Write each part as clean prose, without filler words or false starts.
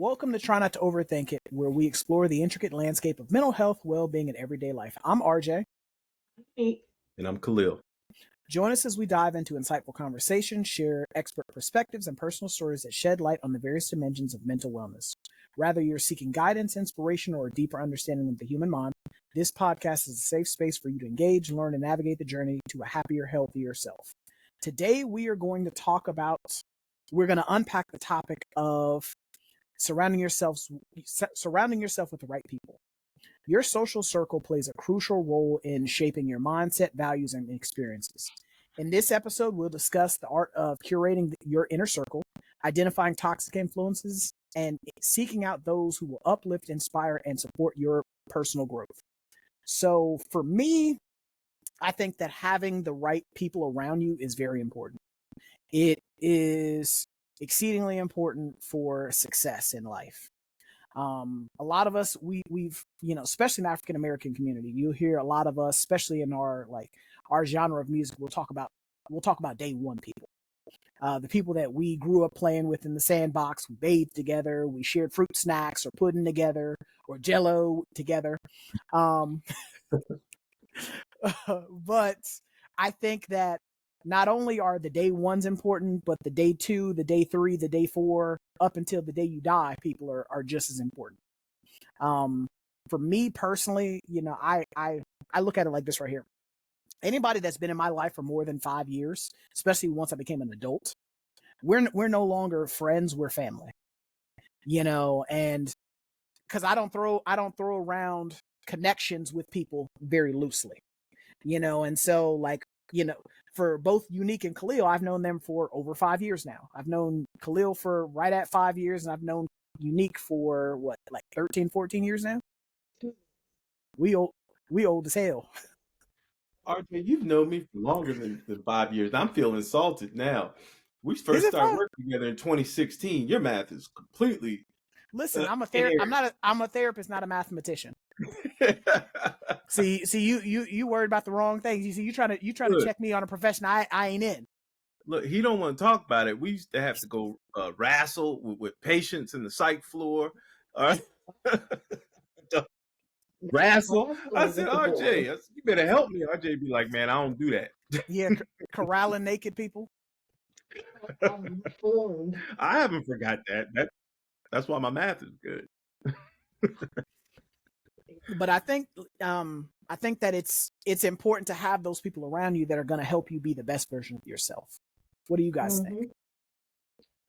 Welcome to Try Not to Overthink It, where we explore the intricate landscape of mental health, well-being, and everyday life. I'm RJ. Hey. And I'm Kalhil. Join us as we dive into insightful conversations, share expert perspectives, and personal stories that shed light on the various dimensions of mental wellness. Whether you're seeking guidance, inspiration, or a deeper understanding of the human mind, this podcast is a safe space for you to engage, learn, and navigate the journey to a happier, healthier self. Today, we're going to unpack the topic of surrounding yourself with the right people. Your social circle plays a crucial role in shaping your mindset, values, and experiences. In this episode, we'll discuss the art of curating your inner circle, identifying toxic influences, and seeking out those who will uplift, inspire, and support your personal growth. So for me, I think that having the right people around you is very important. It is exceedingly important for success in life. A lot of us, we've, especially in the African American community, you hear a lot of us, especially in our genre of music, we'll talk about day one people. The people that we grew up playing with in the sandbox, we bathed together, we shared fruit snacks or pudding together or Jello together. But I think that not only are the day ones important, but the day 2, the day 3, the day 4, up until the day you die, people are just as important. For me personally, I look at it like this right here. Anybody that's been in my life for more than 5 years, especially once I became an adult, we're no longer friends, we're family. And because I don't throw around connections with people very loosely. And so for both Unique and Kalhil, I've known them for over 5 years now. I've known Kalhil for right at 5 years, and I've known Unique for 13, 14 years now? We old as hell. RJ, you've known me for longer than 5 years. I'm feeling insulted now. We first started working together in 2016. Your math is completely... Listen, I'm a therapist, not a mathematician. See, you worried about the wrong things. You see, you trying to check me on a profession I ain't in. Look, he don't want to talk about it. We used to have to go wrestle with patients in the psych floor. Wrestle. I said, RJ, you better help me. RJ be like, man, I don't do that. Yeah, corralling naked people. I haven't forgot that. That's why my math is good. But I think that it's important to have those people around you that are going to help you be the best version of yourself. What do you guys think?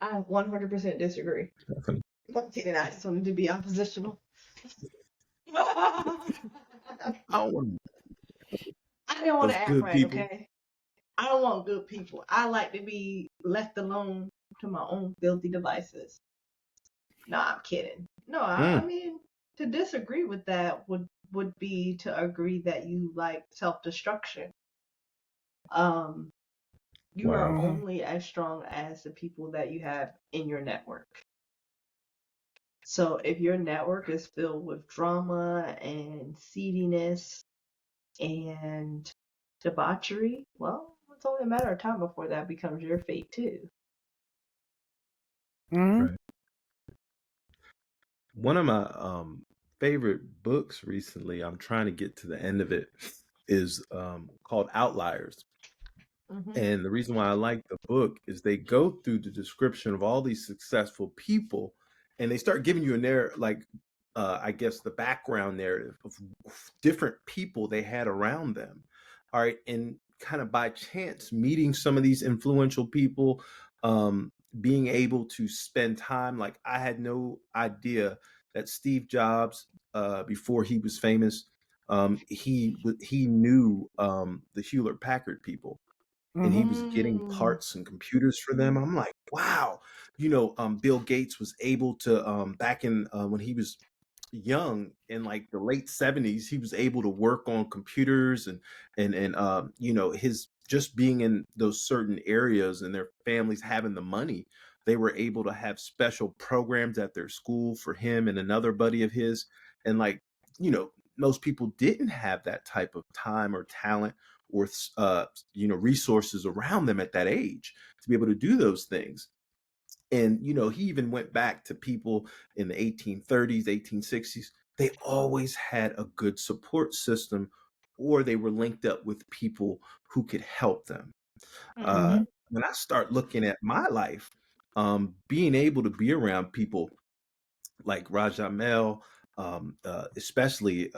I 100% disagree. I just wanted to be oppositional. I don't want to act right, people. Okay? I don't want good people. I like to be left alone to my own filthy devices. No, I'm kidding. No, I mean, to disagree with that would be to agree that you like self-destruction. You are only as strong as the people that you have in your network. So if your network is filled with drama and seediness and debauchery, well, it's only a matter of time before that becomes your fate too. Right. One of my favorite books recently, I'm trying to get to the end of it, is called Outliers. And the reason why I like the book is they go through the description of all these successful people, and they start giving you I guess the background narrative of different people they had around them. All right. And kind of by chance meeting some of these influential people, being able to spend time. Like, I had no idea that Steve Jobs, before he was famous, he knew the Hewlett Packard people. And he was getting parts and computers for them. I'm like, wow. Bill Gates was able to, back in when he was young in like the late 70s, he was able to work on computers and his just being in those certain areas and their families having the money, they were able to have special programs at their school for him and another buddy of his. And most people didn't have that type of time or talent or resources around them at that age to be able to do those things. And, he even went back to people in the 1830s, 1860s. They always had a good support system, or they were linked up with people who could help them. When I start looking at my life, being able to be around people like Rajamel, especially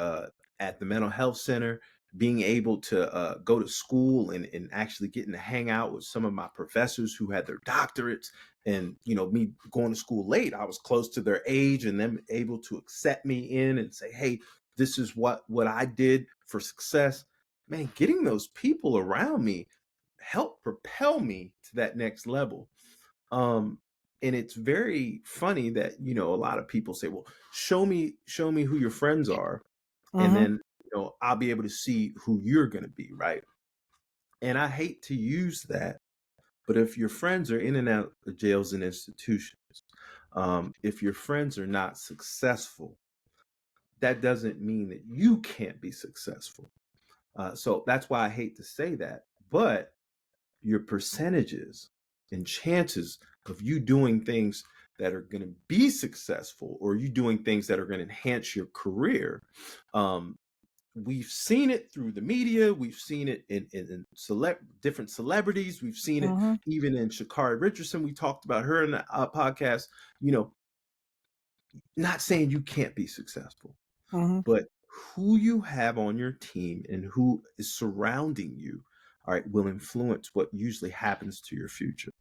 at the mental health center, being able to go to school and actually getting to hang out with some of my professors who had their doctorates, and me going to school late, I was close to their age, and them able to accept me in and say, hey, this is what I did for success. Man, getting those people around me helped propel me to that next level. And it's very funny that a lot of people say, well, show me who your friends are, and then I'll be able to see who you're going to be, right? And I hate to use that, but if your friends are in and out of jails and institutions, if your friends are not successful, that doesn't mean that you can't be successful. So that's why I hate to say that, but your percentages and chances of you doing things that are going to be successful, or you doing things that are going to enhance your career. We've seen it through the media. We've seen it in different celebrities. We've seen it even in Sha'Carri Richardson. We talked about her in the podcast. Not saying you can't be successful, but who you have on your team and who is surrounding you, all right, will influence what usually happens to your future.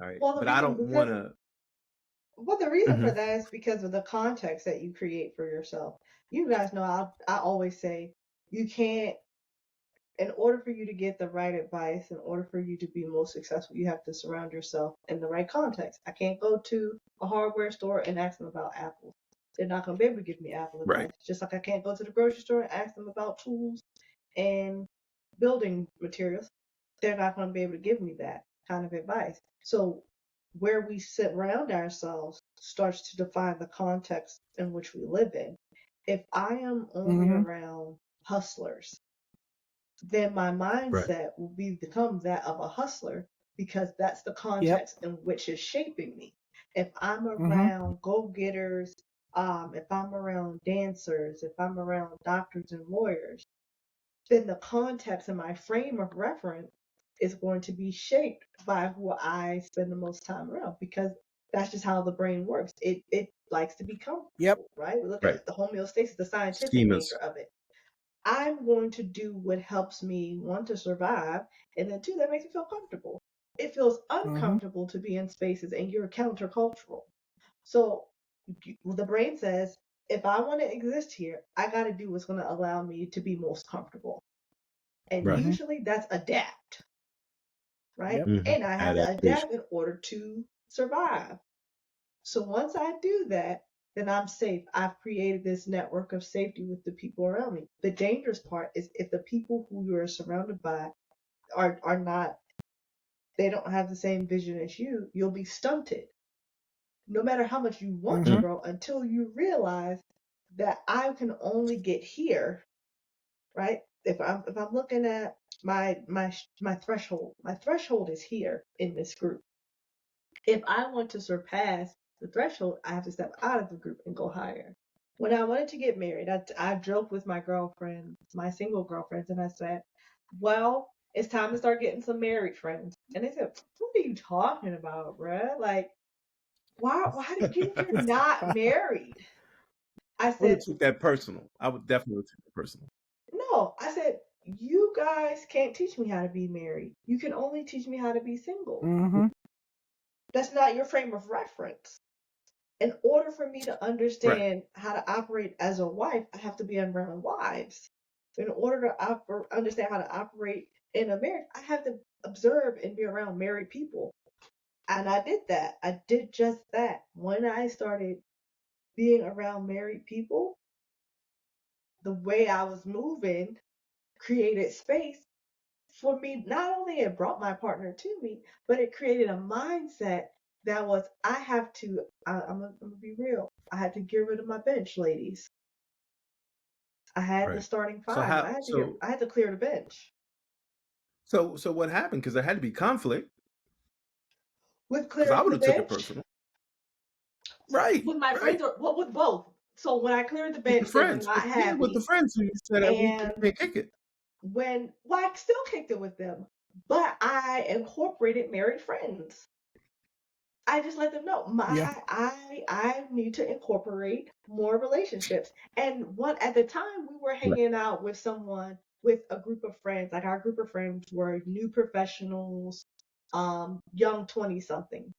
All right. Well, but I don't want to. Well, the reason for that is because of the context that you create for yourself. You guys know I always say you can't, in order for you to get the right advice, in order for you to be most successful, you have to surround yourself in the right context. I can't go to a hardware store and ask them about apples. They're not going to be able to give me Apple advice. Right. Just like I can't go to the grocery store and ask them about tools and building materials. They're not going to be able to give me that kind of advice. So where we surround ourselves starts to define the context in which we live in. If I am only around hustlers, then my mindset will become that of a hustler, because that's the context in which is shaping me. If I'm around go-getters, if I'm around dancers, if I'm around doctors and lawyers, then the context and my frame of reference is going to be shaped by who I spend the most time around, because that's just how the brain works. It likes to be comfortable, right? We look at the homeostasis, the scientific nature of it. I'm going to do what helps me, one, to survive, and then two, that makes me feel comfortable. It feels uncomfortable to be in spaces and you're countercultural. So the brain says, if I want to exist here, I got to do what's going to allow me to be most comfortable. And usually that's adapt, right? And I have to adapt in order to survive. So once I do that, then I'm safe. I've created this network of safety with the people around me. The dangerous part is if the people who you are surrounded by are not, they don't have the same vision as you, you'll be stunted. No matter how much you want to grow, until you realize that I can only get here, right? If I'm looking at my threshold, my threshold is here in this group. If I want to surpass the threshold, I have to step out of the group and go higher. When I wanted to get married, I joked with my girlfriend, my single girlfriends, and I said, well, it's time to start getting some married friends. And they said, what are you talking about, bruh? Like, why you're not married? I said, I would take that personal. I would definitely take it personal. No, I said, you guys can't teach me how to be married. You can only teach me how to be single. That's not your frame of reference. In order for me to understand how to operate as a wife, I have to be around wives. In order to understand how to operate in a marriage, I have to observe and be around married people. And I did that. I did just that. When I started being around married people, the way I was moving created space for me. Not only it brought my partner to me, but it created a mindset that was, I'm gonna be real. I had to get rid of my bench, ladies. I had the starting So five. I had to clear the bench. So what happened? Because there had to be conflict. With Because I clearing would the have took it bench? personal. Right. With my friends, or well, with both. So when I cleared the With the bench, they were friends. not With the happy. friends who you said that we And can't kick it. I still kicked it with them, but I incorporated married friends. I just let them know I need to incorporate more relationships. And one at the time we were hanging out with someone with a group of friends. Like our group of friends were new professionals, young 20 something.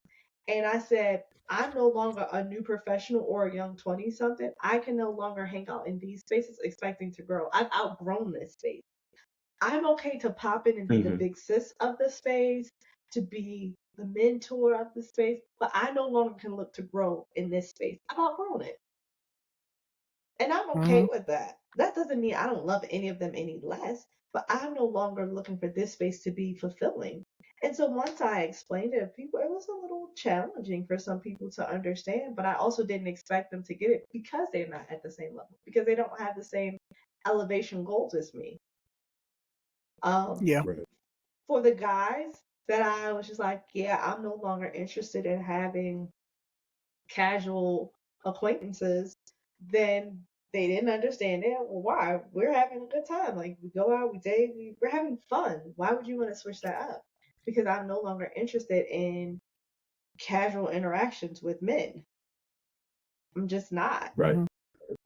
And I said, I'm no longer a new professional or a young 20 something. I can no longer hang out in these spaces expecting to grow. I've outgrown this space. I'm okay to pop in and be the big sis of the space, to be the mentor of the space, but I no longer can look to grow in this space. I've outgrown it. And I'm okay with that. That doesn't mean I don't love any of them any less, but I'm no longer looking for this space to be fulfilling. And so once I explained it to people, it was a little challenging for some people to understand, but I also didn't expect them to get it because they're not at the same level, because they don't have the same elevation goals as me. For the guys that I was just like, yeah, I'm no longer interested in having casual acquaintances, then they didn't understand it. Well, why? We're having a good time. Like we go out, we date, we're having fun. Why would you want to switch that up? Because I'm no longer interested in casual interactions with men. I'm just not. Right.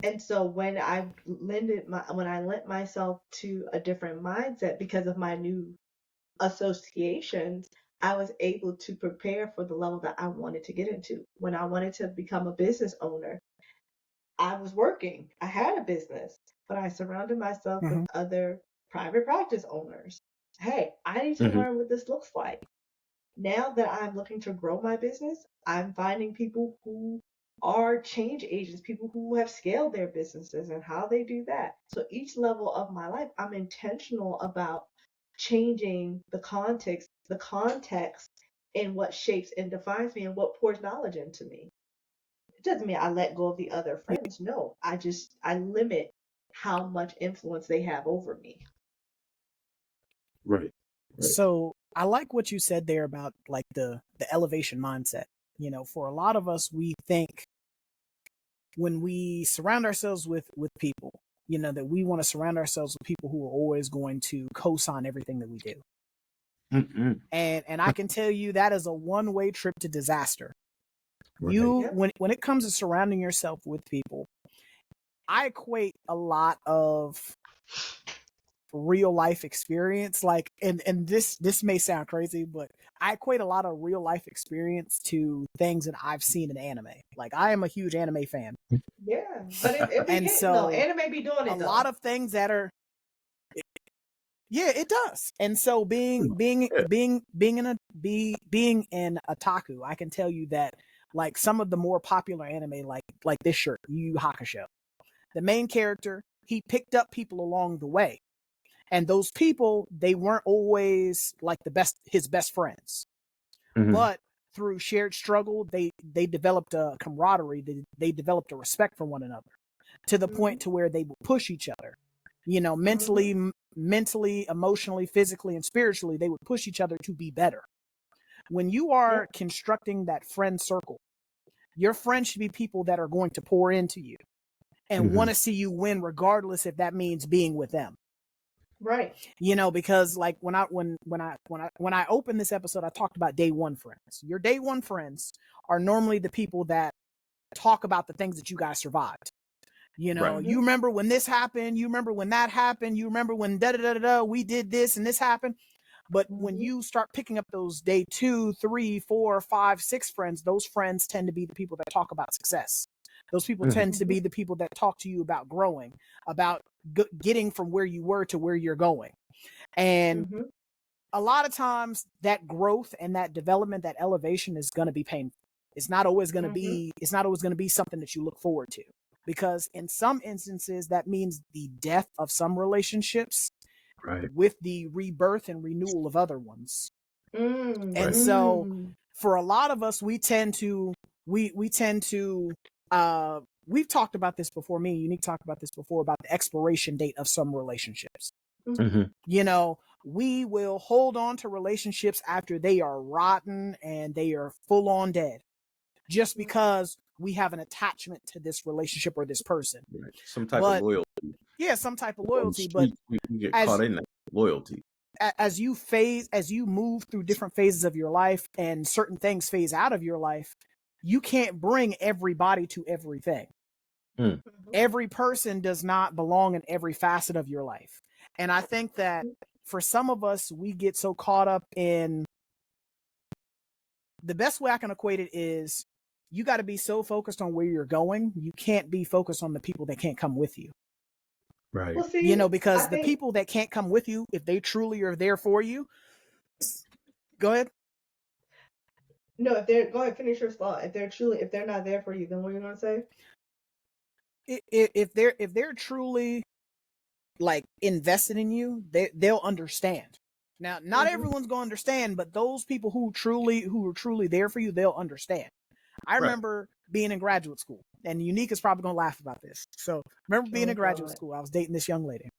And so when I lent myself to a different mindset because of my new associations, I was able to prepare for the level that I wanted to get into. When I wanted to become a business owner, I was working. I had a business, but I surrounded myself with other private practice owners. Hey, I need to learn what this looks like. Now that I'm looking to grow my business, I'm finding people who are change agents, people who have scaled their businesses and how they do that. So each level of my life, I'm intentional about changing the context in what shapes and defines me and what pours knowledge into me. It doesn't mean I let go of the other friends. No, I limit how much influence they have over me. Right. So I like what you said there about like the elevation mindset. You know, for a lot of us, we think when we surround ourselves with people, you know, that we want to surround ourselves with people who are always going to co-sign everything that we do. And I can tell you that is a one-way trip to disaster. When it comes to surrounding yourself with people, I equate a lot of real life experience, like, and this may sound crazy, but I equate a lot of real life experience to things that I've seen in anime. Like, I am a huge anime fan. Yeah, but it be and hitting so though. Anime be doing it a though. lot of things that are, yeah, it does. And so being an otaku, I can tell you that like some of the more popular anime, like this shirt, Yu Yu Hakusho, the main character, he picked up people along the way. And those people, they weren't always like his best friends. But through shared struggle, they developed a camaraderie. They developed a respect for one another to the point to where they would push each other. You know, mentally, emotionally, physically, and spiritually, they would push each other to be better. When you are constructing that friend circle, your friends should be people that are going to pour into you and want to see you win, regardless if that means being with them. Right. You know, because like when I opened this episode, I talked about day one friends. Your day one friends are normally the people that talk about the things that you guys survived. You know, you remember when this happened, you remember when that happened, you remember when we did this and this happened. But when you start picking up those day 2, 3, 4, 5, 6 friends, those friends tend to be the people that talk about success. Those people tend to be the people that talk to you about growing, about getting from where you were to where you're going. And a lot of times that growth and that development, that elevation is going to be painful. It's not always going to be, something that you look forward to, because in some instances that means the death of some relationships with the rebirth and renewal of other ones. And so for a lot of us, we tend to, we've talked about this before, me and Unique talked about this before, about the expiration date of some relationships. You know, we will hold on to relationships after they are rotten and they are full on dead, just because we have an attachment to this relationship or this person. Right. Some type of loyalty. Yeah, some type of loyalty. But we get caught in that loyalty. As you move through different phases of your life and certain things phase out of your life, you can't bring everybody to everything. Every person does not belong in every facet of your life. And I think that for some of us, we get so caught up in, the best way I can equate it is, you got to be so focused on where you're going. You can't be focused on the people that can't come with you. Right. Well, see, because the people that can't come with you, if they truly are there for you, go ahead. No, go ahead, finish your thought. If they're not there for you, then what are you gonna say? If they're truly like invested in you, they'll understand. Now, not everyone's gonna understand, but those people who are truly there for you, they'll understand. I remember being in graduate school, and Unique is probably gonna laugh about this. So, remember being in graduate school, I was dating this young lady.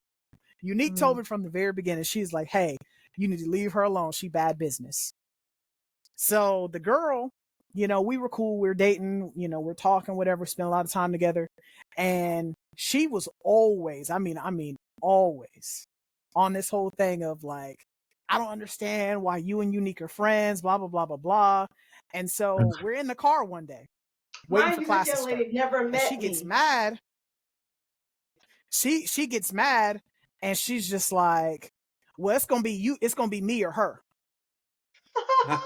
Unique told me from the very beginning, she's like, "Hey, you need to leave her alone. She bad business." So the girl, we were cool. We were dating, we're talking, whatever, spend a lot of time together. And she was always, always on this whole thing of like, I don't understand why you and Unique are friends, blah, blah, blah, blah, blah. And so we're in the car one day waiting for class to start. Lady never met she gets mad. She gets mad and she's just like, well, it's going to be you. It's going to be me or her.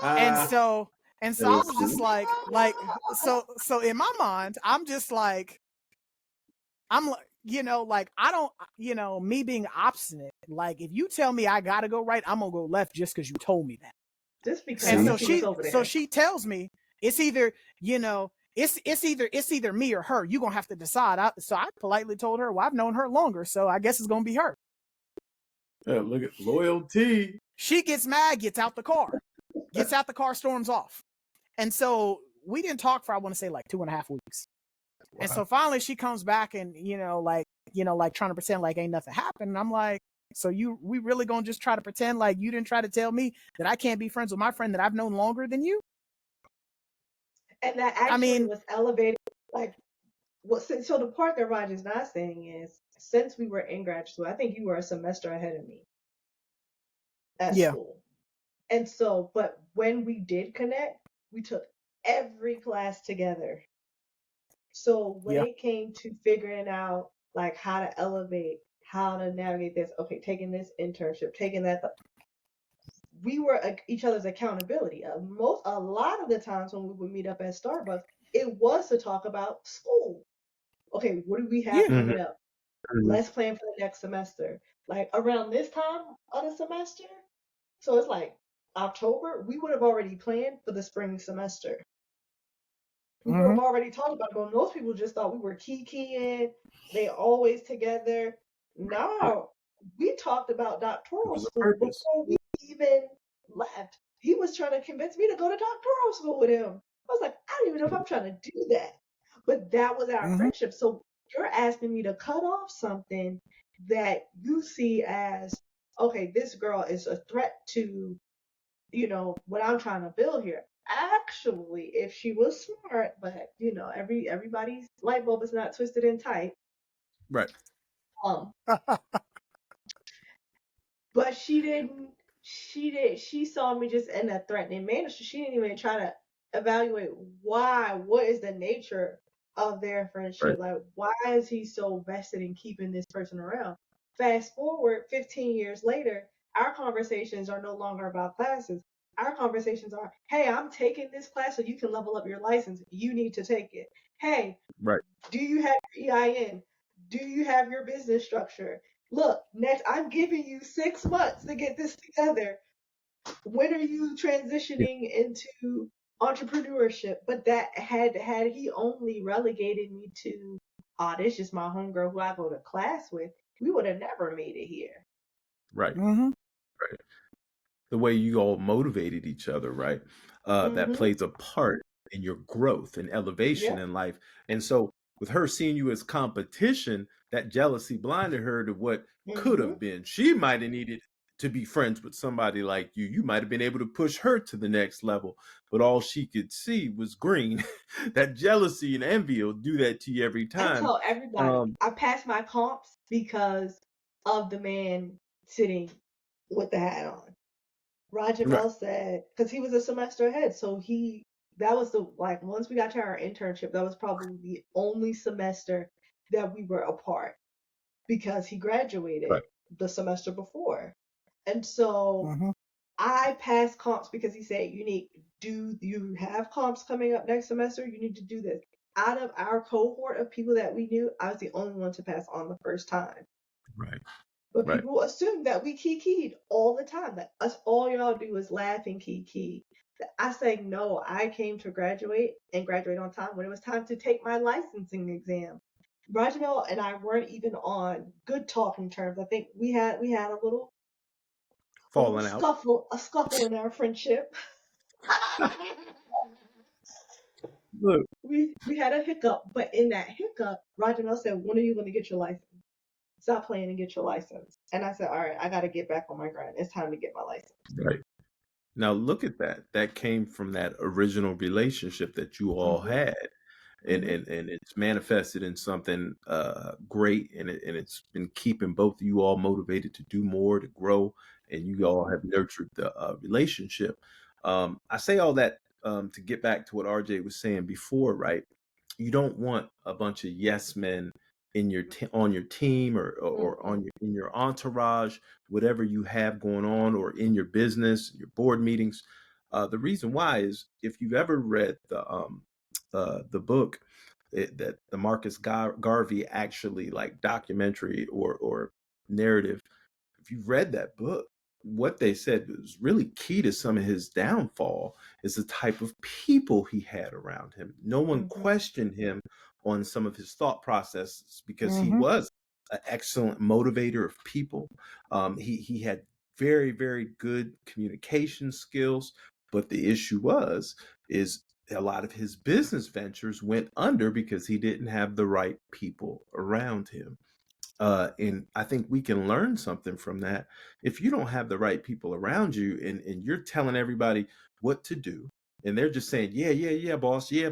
and so I was just like, so in my mind, I'm just like, I don't, me being obstinate, like, if you tell me I gotta go right, I'm gonna go left just because you told me that. Just because. And so she tells me it's either, it's either me or her. You're gonna have to decide. So I politely told her, well, I've known her longer, so I guess it's gonna be her. Yeah, look at loyalty. She gets mad, gets out the car, storms off. And so we didn't talk for, I want to say, like 2.5 weeks. Wow. And so finally she comes back and, like trying to pretend like ain't nothing happened. And I'm like, so we really gonna just try to pretend like you didn't try to tell me that I can't be friends with my friend that I've known longer than you? And that actually was elevated. Like, so the part that Roger's not saying is, since we were in grad school, I think you were a semester ahead of me at school. And so, but when we did connect, we took every class together. So when it came to figuring out like how to elevate, how to navigate this, okay, taking this internship, taking that, we were each other's accountability. A lot of the times when we would meet up at Starbucks, it was to talk about school. Okay, what do we have coming up? Let's plan for the next semester. Like around this time of the semester, so it's like October, we would have already planned for the spring semester. We would have already talked about it, but most people just thought we were kikiing. They always together. No, we talked about doctoral school before we even left. He was trying to convince me to go to doctoral school with him. I was like, I don't even know if I'm trying to do that. But that was our friendship. So you're asking me to cut off something that you see as, okay, this girl is a threat to, what I'm trying to build here. Actually, if she was smart, but everybody's light bulb is not twisted and tight. Right. But she saw me just in a threatening manner. So she didn't even try to evaluate what is the nature of their friendship. Right. Like, why is he so vested in keeping this person around? Fast forward 15 years later, our conversations are no longer about classes. Our conversations are, hey, I'm taking this class so you can level up your license. You need to take it. Hey, do you have your EIN? Do you have your business structure? Look, next, I'm giving you 6 months to get this together. When are you transitioning into entrepreneurship? But that had he only relegated me to, this is just my homegirl who I go to class with, we would have never made it here. Right. Right. The way you all motivated each other, right? That plays a part in your growth and elevation in life. And so with her seeing you as competition, that jealousy blinded her to what could have been. She might have needed to be friends with somebody like you. You might have been able to push her to the next level, but all she could see was green. That jealousy and envy will do that to you every I time. tell everybody I passed my comps because of the man sitting with the hat on. Roger Right. Bell said, because he was a semester ahead, so that was once we got to our internship, that was probably the only semester that we were apart because he graduated Right. the semester before. And so I passed comps because he said, do you have comps coming up next semester? You need to do this. Out of our cohort of people that we knew, I was the only one to pass on the first time. Right. But Right. people assume that we kikied all the time, that all y'all do is laugh and kiki. I say, no, I came to graduate and graduate on time when it was time to take my licensing exam. Rajamel and I weren't even on good talking terms. I think we had a little Falling out. scuffle in our friendship. Look. We had a hiccup, but in that hiccup, Rajamel said, when are you going to get your license? Stop playing and get your license. And I said, all right, I got to get back on my grind. It's time to get my license. Right. Now look at that. That came from that original relationship that you all had. And it's manifested in something great, and it's been keeping both of you all motivated to do more, to grow, and you all have nurtured the relationship. I say all that to get back to what RJ was saying before, right? You don't want a bunch of yes men in your on your team or on in your entourage, whatever you have going on, or in your business, your board meetings. The reason why is, if you've ever read the book that the Marcus Garvey actually like documentary or narrative, if you've read that book, what they said was really key to some of his downfall is the type of people he had around him. No one questioned him on some of his thought processes because he was an excellent motivator of people. He had very, very good communication skills, but the issue is a lot of his business ventures went under because he didn't have the right people around him. And I think we can learn something from that. If you don't have the right people around you, and you're telling everybody what to do, and they're just saying, yeah, boss, yeah,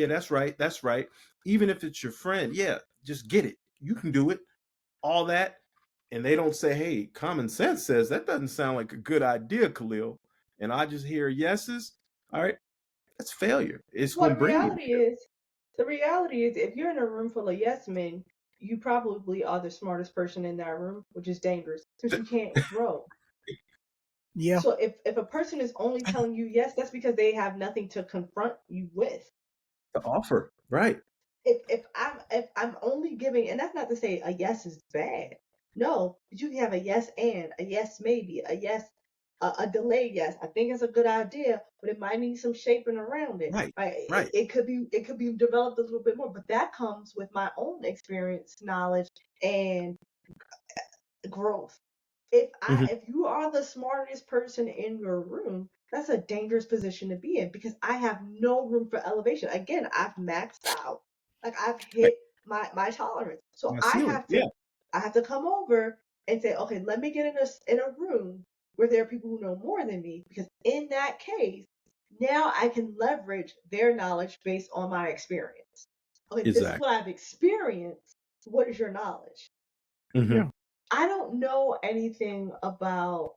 that's right. Even if it's your friend, yeah, just get it. You can do it. All that. And they don't say, hey, common sense says that doesn't sound like a good idea, Kalhil. And I just hear yeses. All right. That's failure. It's Well, going to bring you there. the reality is, if you're in a room full of yes men, you probably are the smartest person in that room, which is dangerous because you can't grow. Yeah. So if a person is only telling you yes, that's because they have nothing to confront you with. The offer, right? If I'm only giving, and that's not to say a yes is bad. No, but you can have a yes and a yes maybe, a yes, a delayed yes. I think it's a good idea, but it might need some shaping around it. Right. It could be developed a little bit more, but that comes with my own experience, knowledge, and growth. If you are the smartest person in your room, that's a dangerous position to be in because I have no room for elevation. Again, I've maxed out. Like I've hit my tolerance. So I have to come over and say, okay, let me get in a room where there are people who know more than me, because in that case, now I can leverage their knowledge based on my experience. Okay, this is what I've experienced. What is your knowledge? Yeah. I don't know anything about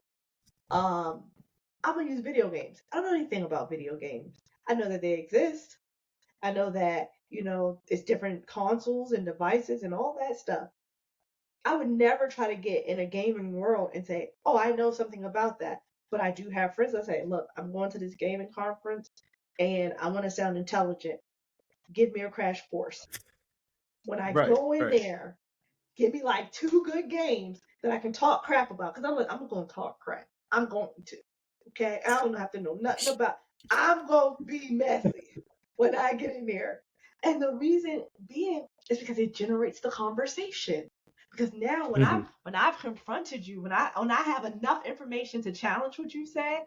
I'm gonna use video games. I don't know anything about video games. I know that they exist. I know that, it's different consoles and devices and all that stuff. I would never try to get in a gaming world and say, oh, I know something about that. But I do have friends that say, look, I'm going to this gaming conference and I want to sound intelligent. Give me a crash course. When I go in there, give me like 2 good games that I can talk crap about. Because I'm going to talk crap. I'm going to. Okay? I don't have to know nothing about. I'm going to be messy when I get in there. And the reason being is because it generates the conversation. Because now when I've confronted you, when I have enough information to challenge what you said,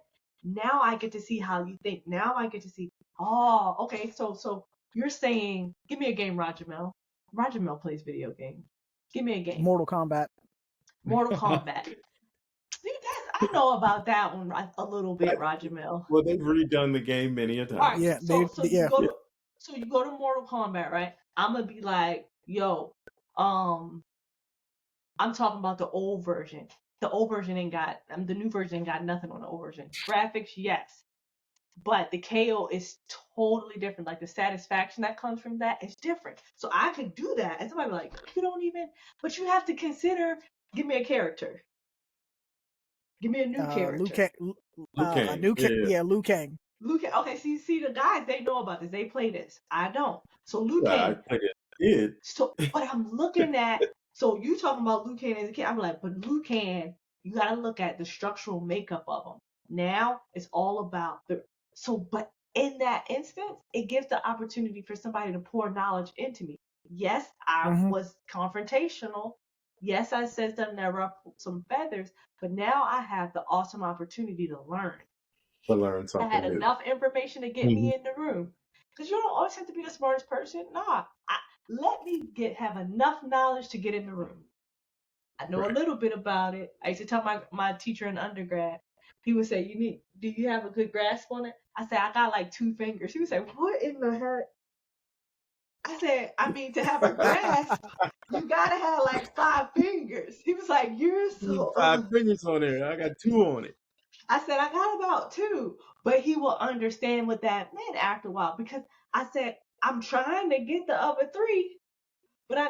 now I get to see how you think. Now I get to see, oh, okay, so you're saying, give me a game, Roger Mel. Roger Mel plays video games. Give me a game. Mortal Kombat. See, I I know about that one a little bit, Roger Mill. Well, they've redone the game many a time. All right, Yeah, so you go to Mortal Kombat, right? I'm gonna be like, yo, I'm talking about the old version. The old version ain't got the new version ain't got nothing on the old version. Graphics, yes, but the KO is totally different. Like the satisfaction that comes from that is different. So I could do that, and somebody be like, you don't even, but you have to consider. Give me a character. Give me a new character. Liu Kang. Liu Kang. Okay, see the guys, they know about this. They play this. I don't. So Liu Kang. I did. So, but I'm looking at. So you talking about Liu Kang as a kid? I'm like, but Liu Kang, you got to look at the structural makeup of him. Now it's all about the. So, but in that instance, it gives the opportunity for somebody to pour knowledge into me. Yes, I was confrontational. Yes, I said something that ruffled some feathers, but now I have the awesome opportunity to learn. Something I had new. enough information to get me in the room. Because you don't always have to be the smartest person. Nah, let me have enough knowledge to get in the room. I know a little bit about it. I used to tell my teacher in undergrad, he would say, do you have a good grasp on it? I said, I got like 2 fingers. He would say, what in the heck? I said, I mean, to have a grasp, you gotta have like 5 fingers. He was like, you're so 5 fingers on there. I got 2 on it. I said, I got about 2, but he will understand what that meant after a while, because I said, I'm trying to get the other 3, but I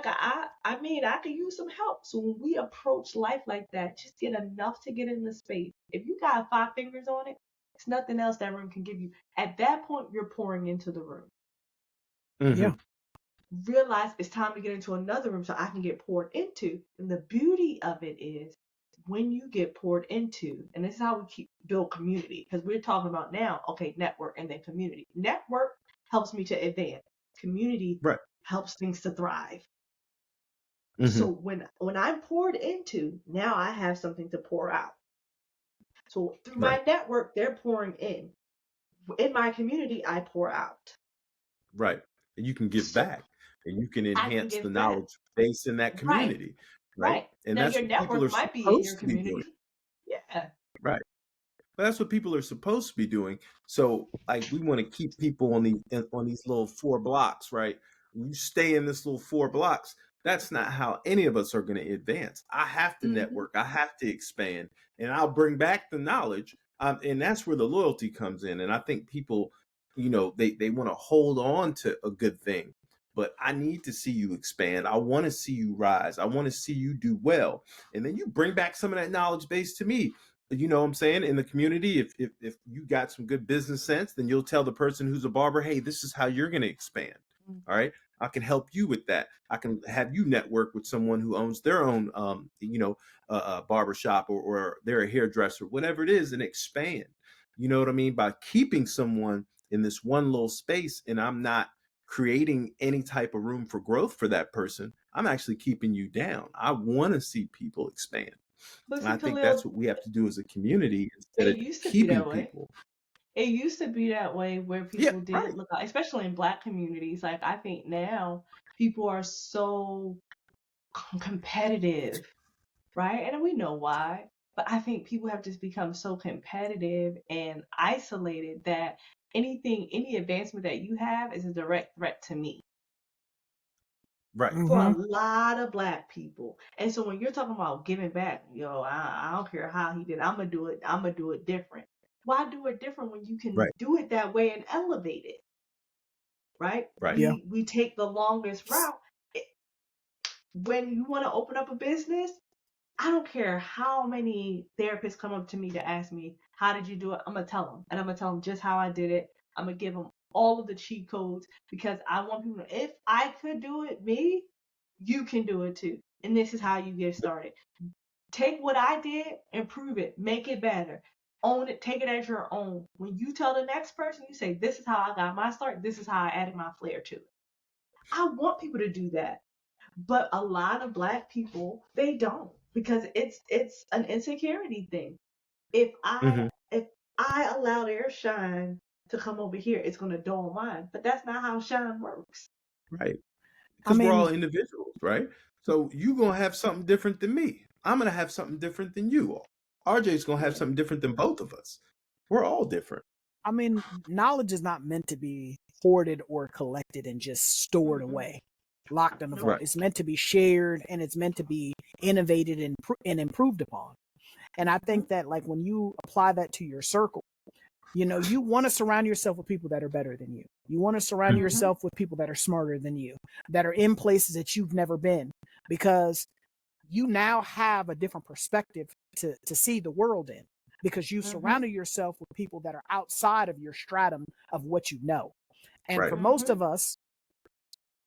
could use some help. So when we approach life like that, just get enough to get in the space. If you got 5 fingers on it, it's nothing else that room can give you. At that point, you're pouring into the room. Yeah. Realize it's time to get into another room so I can get poured into. And the beauty of it is, when you get poured into, and this is how we build community, because we're talking about now, okay, network and then community. Network helps me to advance. Community helps things to thrive. So when I'm poured into, now I have something to pour out. So through my network, they're pouring in. In my community, I pour out. Right. And you can give back, and you can enhance the knowledge base in that community. Right. And now that's your what people network are might be in your supposed to be community. doing. Yeah. Right. But that's what people are supposed to be doing. So, like, we want to keep people on these little 4 blocks, right? When you stay in this little 4 blocks, that's not how any of us are going to advance. I have to network. I have to expand, and I'll bring back the knowledge. And that's where the loyalty comes in. And I think people, they want to hold on to a good thing. But I need to see you expand. I want to see you rise. I want to see you do well. And then you bring back some of that knowledge base to me. You know what I'm saying? In the community, if you got some good business sense, then you'll tell the person who's a barber, hey, this is how you're going to expand. All right. I can help you with that. I can have you network with someone who owns their own, barber shop, or they're a hairdresser, whatever it is, and expand. You know what I mean? By keeping someone in this one little space, and I'm not creating any type of room for growth for that person, I'm actually keeping you down. I want to see people expand. But I think that's what we have to do as a community, instead of keeping people. It used to be that way where people did look out, especially in Black communities. Like, I think now people are so competitive, right? And we know why. But I think people have just become so competitive and isolated that any advancement that you have is a direct threat to me. Right. For a lot of Black people. And so when you're talking about giving back, I don't care how he did, I'm gonna do it different. Why do it different when you can do it that way and elevate it? Right? We take the longest route. When you want to open up a business, I don't care how many therapists come up to me to ask me, how did you do it? I'm gonna tell them, and I'm gonna tell them just how I did it. I'm gonna give them all of the cheat codes, because I want people to, if I could do it, you can do it too. And this is how you get started. Take what I did, improve it, make it better, own it, take it as your own. When you tell the next person, you say, this is how I got my start, this is how I added my flair to it. I want people to do that. But a lot of Black people, they don't, because it's an insecurity thing. If I allow their shine to come over here, it's gonna dull mine. But that's not how shine works. Right. Because we're all individuals, right? So you're gonna have something different than me. I'm gonna have something different than you all. RJ's going to have something different than both of us. We're all different. I mean, knowledge is not meant to be hoarded or collected and just stored away, locked in the vault. Right. It's meant to be shared, and it's meant to be innovated and improved upon. And I think that, like, when you apply that to your circle, you know, you want to surround yourself with people that are better than you. You want to surround yourself with people that are smarter than you, that are in places that you've never been, because you now have a different perspective to see the world in, because you've surrounded yourself with people that are outside of your stratum of what you know. And for most of us,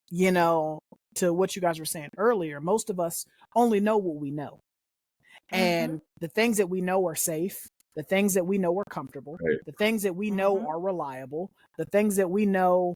you know, to what you guys were saying earlier, most of us only know what we know. And the things that we know are safe. The things that we know are comfortable. Right. The things that we know are reliable. The things that we know,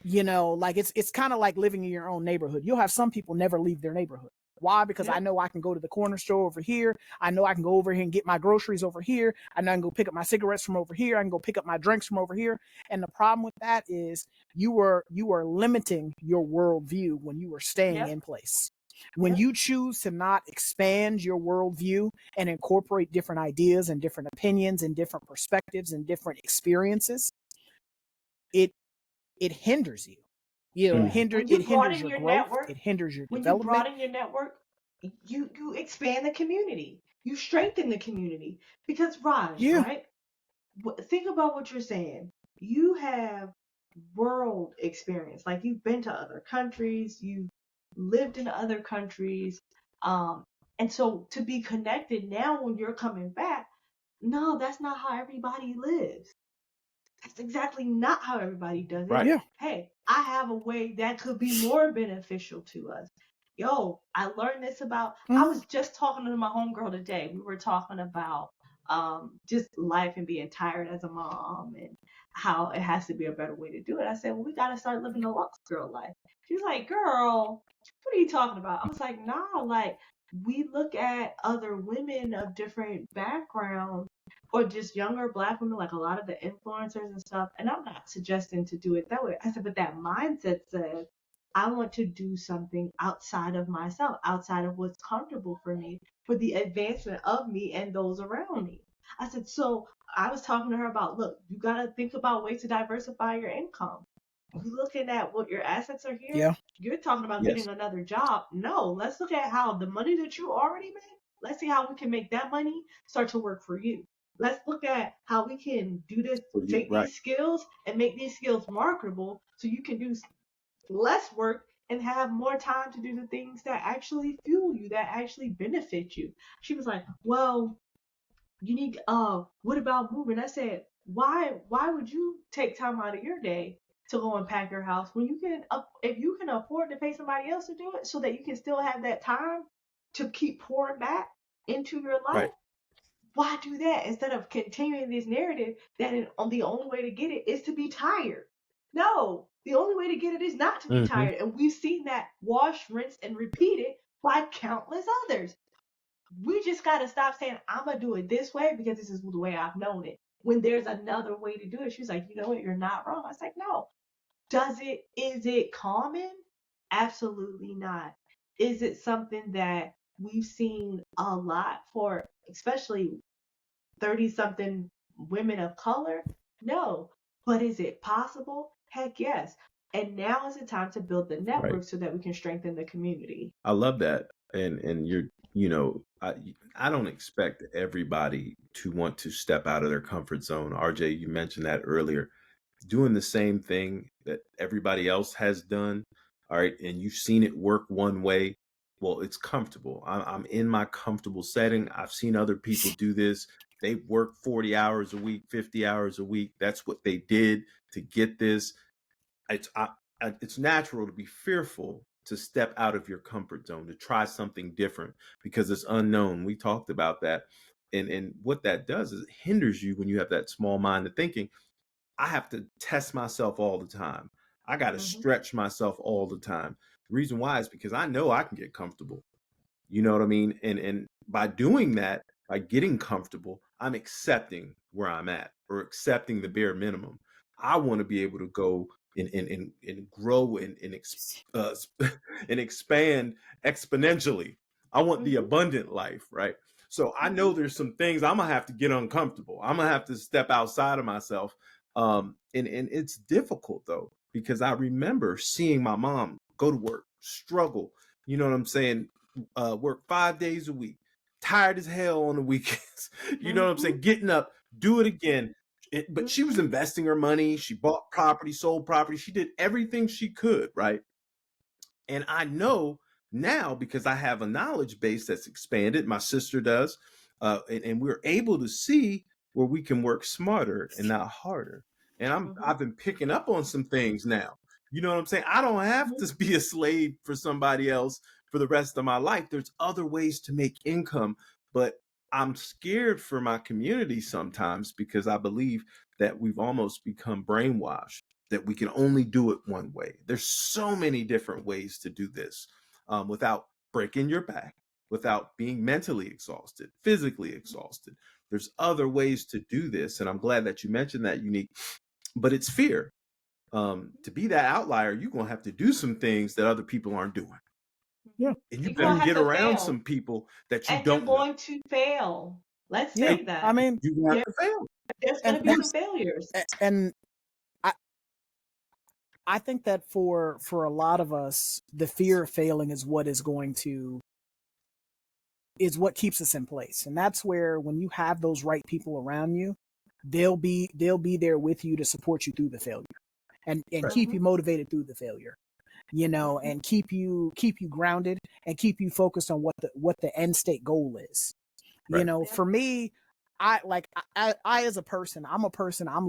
you know, like it's kind of like living in your own neighborhood. You'll have some people never leave their neighborhood. Why? Because I know I can go to the corner store over here. I know I can go over here and get my groceries over here. I know I can go pick up my cigarettes from over here. I can go pick up my drinks from over here. And the problem with that is you are limiting your worldview when you are staying in place. When you choose to not expand your worldview and incorporate different ideas and different opinions and different perspectives and different experiences, it hinders you. You know, it hinders your growth. Network, it hinders your development. When you broaden your network, you expand the community. You strengthen the community. Because Raj, right? Think about what you're saying. You have world experience. Like, you've been to other countries. You've lived in other countries. And so to be connected now when you're coming back, no, that's not how everybody lives. That's exactly not how everybody does it. Right. Yeah. Hey, I have a way that could be more beneficial to us. Yo, I learned this about, I was just talking to my homegirl today. We were talking about just life and being tired as a mom and how it has to be a better way to do it. I said, well, we got to start living the Lux girl life. She was like, girl, what are you talking about? I was like, nah, like, we look at other women of different backgrounds or just younger Black women, like a lot of the influencers and stuff. And I'm not suggesting to do it that way. I said, but that mindset says, I want to do something outside of myself, outside of what's comfortable for me, for the advancement of me and those around me. I said, so I was talking to her about, look, you got to think about ways to diversify your income. You're looking at what your assets are here. Yeah. You're talking about getting another job. No, let's look at how the money that you already made, let's see how we can make that money start to work for you. Let's look at how we can do this, take these skills and make these skills marketable so you can do less work and have more time to do the things that actually fuel you, that actually benefit you. She was like, well, you need, what about moving? I said, why would you take time out of your day to go and pack your house when you can, if you can afford to pay somebody else to do it so that you can still have that time to keep pouring back into your life? Right. Why do that instead of continuing this narrative that the only way to get it is to be tired? No, the only way to get it is not to be tired. And we've seen that wash, rinse, and repeat it by countless others. We just got to stop saying, I'm going to do it this way because this is the way I've known it. When there's another way to do it, she's like, you know what? You're not wrong. I was like, no. Is it common? Absolutely not. Is it something that we've seen a lot for, especially 30-something women of color? No. But is it possible? Heck yes. And now is the time to build the network so that we can strengthen the community. I love that. And you're, you know, I don't expect everybody to want to step out of their comfort zone. RJ, you mentioned that earlier. Doing the same thing that everybody else has done, all right, and you've seen it work one way, well, it's comfortable. I'm in my comfortable setting. I've seen other people do this. They work 40 hours a week, 50 hours a week. That's what they did to get this. It's natural to be fearful to step out of your comfort zone, to try something different because it's unknown. We talked about that. And what that does is it hinders you when you have that small mind of thinking, I have to test myself all the time. I got to stretch myself all the time. The reason why is because I know I can get comfortable. You know what I mean? And by doing that, by getting comfortable, I'm accepting where I'm at or accepting the bare minimum. I want to be able to go and grow and and expand exponentially. I want the abundant life, right? So I know there's some things I'm gonna have to get uncomfortable. I'm gonna have to step outside of myself. And it's difficult though, because I remember seeing my mom go to work, struggle, you know what I'm saying? Work 5 days a week, tired as hell on the weekends, you know what I'm saying? Getting up, do it again. But she was investing her money. She bought property, sold property. She did everything she could, right? And I know now, because I have a knowledge base that's expanded, my sister does, and we're able to see where we can work smarter and not harder. And I've been picking up on some things now. You know what I'm saying? I don't have to be a slave for somebody else for the rest of my life. There's other ways to make income, but I'm scared for my community sometimes, because I believe that we've almost become brainwashed that we can only do it one way. There's so many different ways to do this, without breaking your back, without being mentally exhausted, physically exhausted. There's other ways to do this. And I'm glad that you mentioned that, Unique, but it's fear. To be that outlier, you're going to have to do some things that other people aren't doing. Yeah. And you better get around some people that you don't know. You're going to fail. Let's say that. I mean, you have to fail. There's going to be some failures. And I think that for a lot of us, the fear of failing is what keeps us in place. And that's where, when you have those right people around you, they'll be there with you to support you through the failure, and keep you motivated through the failure, you know, and keep you grounded and keep you focused on what the end state goal is. You know, for me, I as a person, I'm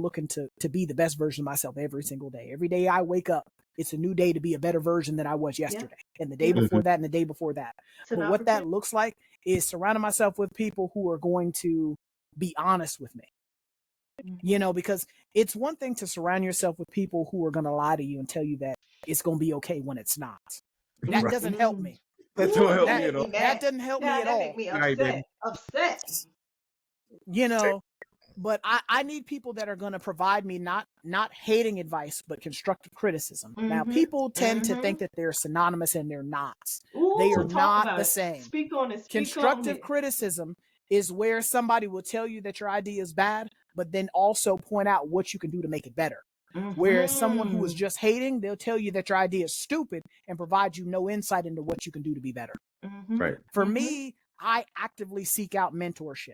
looking to be the best version of myself every single day. Every day I wake up, it's a new day to be a better version than I was yesterday, and the day before that, and the day before that. But what that looks like is surrounding myself with people who are going to be honest with me. You know, because it's one thing to surround yourself with people who are going to lie to you and tell you that it's going to be okay when it's not. That doesn't help me. That don't help me at all. That doesn't help me at all. That make me upset. You know, but I need people that are going to provide me not hating advice, but constructive criticism. Now, people tend to think that they're synonymous, and they're not. They are not the same. Speak on it. Constructive criticism is where somebody will tell you that your idea is bad, but then also point out what you can do to make it better. Whereas someone who is just hating, they'll tell you that your idea is stupid and provide you no insight into what you can do to be better. Right. For me, I actively seek out mentorship.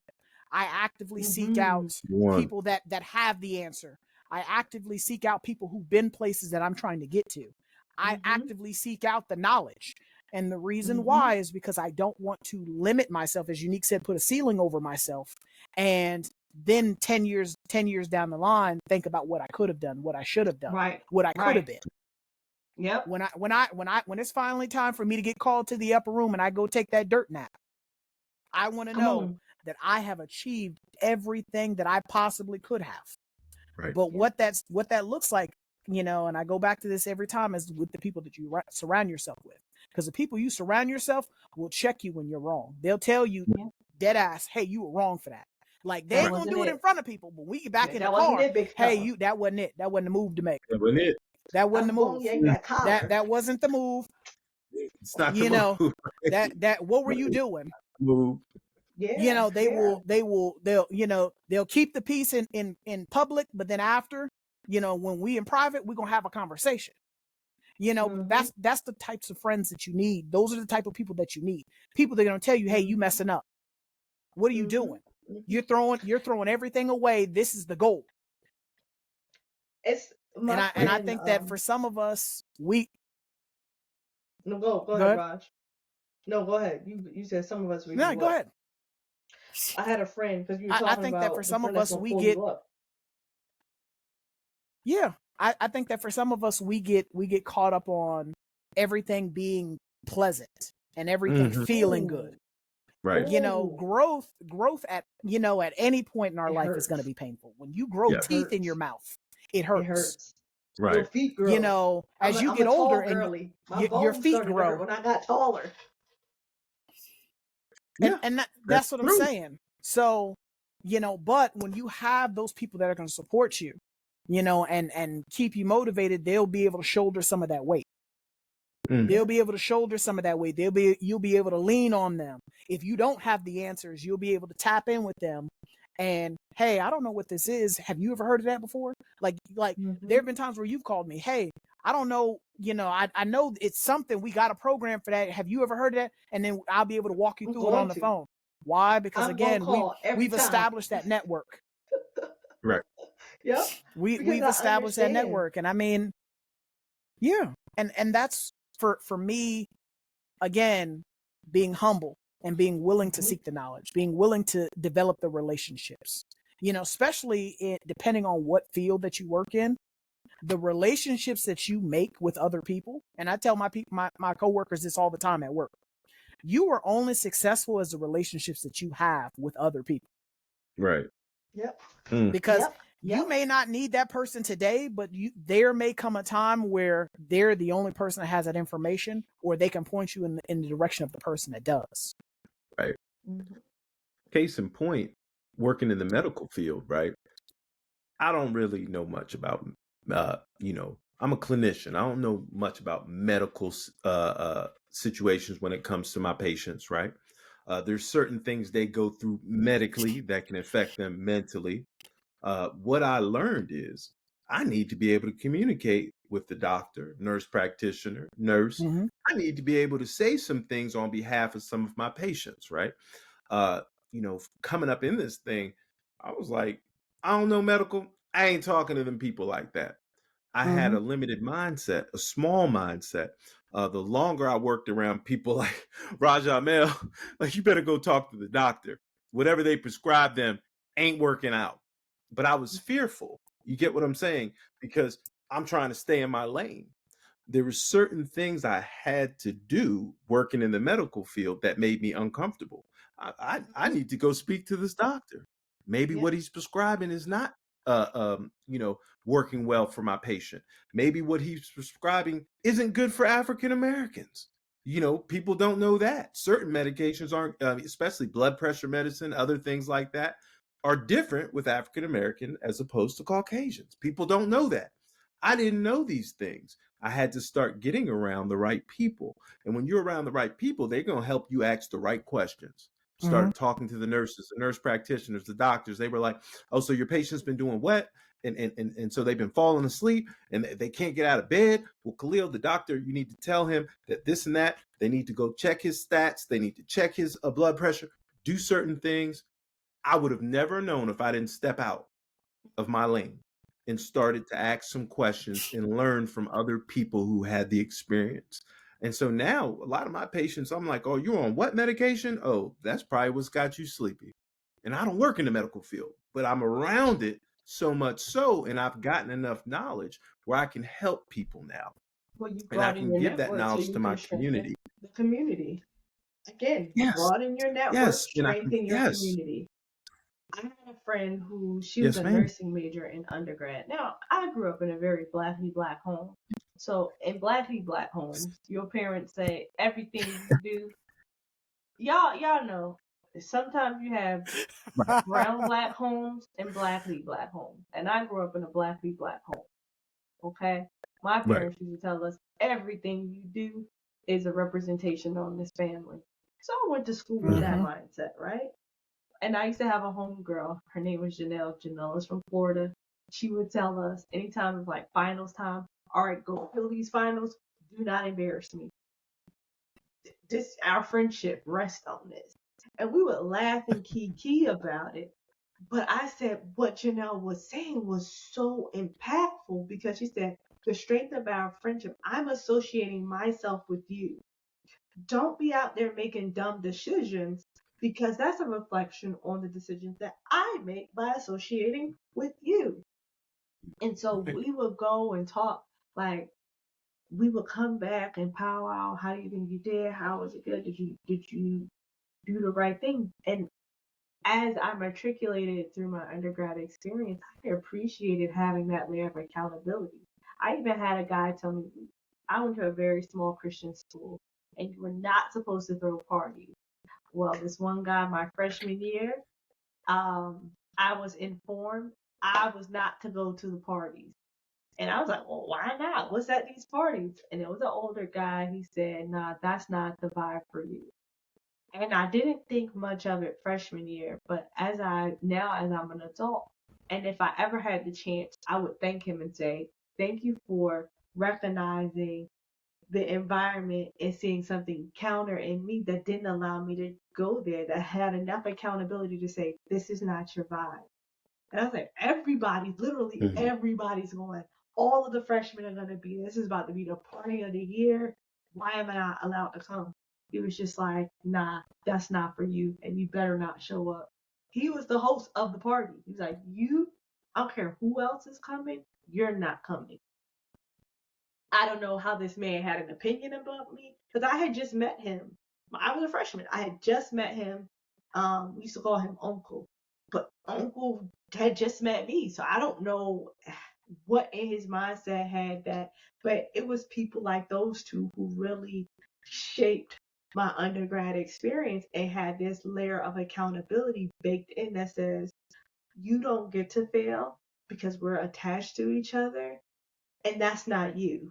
I actively seek out people that have the answer. I actively seek out people who've been places that I'm trying to get to. I actively seek out the knowledge. And the reason why is because I don't want to limit myself, as Unique said, put a ceiling over myself. And then 10 years down the line, think about what I could have done, what I should have done, what I could have been. Yep. When it's finally time for me to get called to the upper room and I go take that dirt nap, I want to know that I have achieved everything that I possibly could have. Right. But what that looks like, you know, and I go back to this every time, is with the people that you surround yourself with. Because the people you surround yourself will check you when you're wrong. They'll tell you dead ass, hey, you were wrong for that. Like, they ain't gonna do it in front of people, but we get back in the car. Hey, that wasn't it. That wasn't the move to make. That wasn't it. That wasn't the move. That wasn't the move. It's not you the know move. that what were you doing? Move. Yeah, you know, they'll keep the peace in public, but then after, you know, when we in private, we're gonna have a conversation. You know, that's the types of friends that you need. Those are the type of people that you need. People that are gonna tell you, hey, you messing up. What are you doing? You're throwing everything away. This is the goal. I think that for some of us, we go ahead, Raj. No, go ahead. You said some of us. Go ahead. I had a friend, because you were talking I think about that for some of us we get. I think that for some of us we get caught up on everything being pleasant and everything feeling good. Right. You know, growth at any point in our life is going to be painful. When you grow teeth in your mouth, it hurts. It hurts. Right. Your feet grow. You know, as you get older, and your feet grow. When I got taller. And that's what I'm saying. So, you know, but when you have those people that are going to support you, you know, and keep you motivated, they'll be able to shoulder some of that weight. They'll be able to shoulder some of that weight. You'll be able to lean on them. If you don't have the answers, you'll be able to tap in with them. And hey, I don't know what this is. Have you ever heard of that before? Like there have been times where you've called me. Hey, I don't know. I know it's something. We got a program for that. Have you ever heard of that? And then I'll be able to walk you through it on the phone. Why? Because again, we've established that network. Right. Yep. We've established that network, and I mean, yeah, and that's for me, again, being humble and being willing to seek the knowledge, being willing to develop the relationships. Especially depending on what field that you work in, the relationships that you make with other people. And I tell my coworkers this all the time at work. You are only successful as the relationships that you have with other people. Right. Yep. Because you may not need that person today, but there may come a time where they're the only person that has that information, or they can point you in the direction of the person that does. Right. Case in point, working in the medical field, right? I don't really know much about, I'm a clinician. I don't know much about medical situations when it comes to my patients, right? There's certain things they go through medically that can affect them mentally. What I learned is I need to be able to communicate with the doctor, nurse practitioner, nurse. Mm-hmm. I need to be able to say some things on behalf of some of my patients, right? Coming up in this thing, I was like, I don't know medical. I ain't talking to them people like that. I had a limited mindset, a small mindset. The longer I worked around people like Raja Mel, like, you better go talk to the doctor. Whatever they prescribe them ain't working out. But I was fearful. You get what I'm saying? Because I'm trying to stay in my lane. There were certain things I had to do working in the medical field that made me uncomfortable. I need to go speak to this doctor. Maybe what he's prescribing is not working well for my patient. Maybe what he's prescribing isn't good for African Americans. People don't know that certain medications aren't, especially blood pressure medicine, other things like that, are different with African American as opposed to Caucasians. People don't know that. I didn't know these things. I had to start getting around the right people. And when you're around the right people, they're going to help you ask the right questions. Start talking to the nurses, the nurse practitioners, the doctors. They were like, oh, so your patient's been doing what? And so they've been falling asleep and they can't get out of bed. Well, Kalhil, the doctor, you need to tell him that this and that. They need to go check his stats. They need to check his blood pressure, do certain things. I would have never known if I didn't step out of my lane and started to ask some questions and learn from other people who had the experience. And so now a lot of my patients, I'm like, oh, you're on what medication? Oh, that's probably what's got you sleepy. And I don't work in the medical field, but I'm around it so much so, and I've gotten enough knowledge where I can help people now. Well, you and I broaden can your give that network so knowledge you to my can strengthen community. the community. Again, Yes. broaden your network, Yes. strengthen your community. I had a friend who she was a nursing major in undergrad. Now, I grew up in a very black home. So in black homes, your parents say everything you do. Y'all know. Sometimes you have brown black homes and black homes. And I grew up in a black home. Okay? My parents used to tell us everything you do is a representation on this family. So I went to school with that mindset, right? And I used to have a homegirl. Her name was Janelle. Janelle is from Florida. She would tell us anytime it was like finals time, all right, go kill these finals. Do not embarrass me. Our friendship rests on this. And we would laugh and kiki about it. But I said what Janelle was saying was so impactful because she said, the strength of our friendship, I'm associating myself with you. Don't be out there making dumb decisions because that's a reflection on the decisions that I make by associating with you. And so we would go and talk, like we would come back and powwow. How do you think you did? How was it good? Did you do the right thing? And as I matriculated through my undergrad experience, I appreciated having that layer of accountability. I even had a guy tell me, I went to a very small Christian school and you were not supposed to throw parties. Well, this one guy, my freshman year, I was informed I was not to go to the parties. And I was like, well, why not? What's at these parties? And it was an older guy. He said, nah, that's not the vibe for you. And I didn't think much of it freshman year, but as I'm an adult, and if I ever had the chance, I would thank him and say, thank you for recognizing the environment and seeing something counter in me that didn't allow me to go there, that had enough accountability to say, this is not your vibe. And I was like, literally everybody's going. All of the freshmen are going to be, this is about to be the party of the year. Why am I not allowed to come? He was just like, nah, that's not for you, and you better not show up. He was the host of the party. He's like, I don't care who else is coming, you're not coming. I don't know how this man had an opinion about me, because I had just met him. I was a freshman. I had just met him. We used to call him Uncle, but Uncle had just met me, so I don't know what in his mindset had that, but it was people like those two who really shaped my undergrad experience and had this layer of accountability baked in that says, you don't get to fail because we're attached to each other, and that's not you.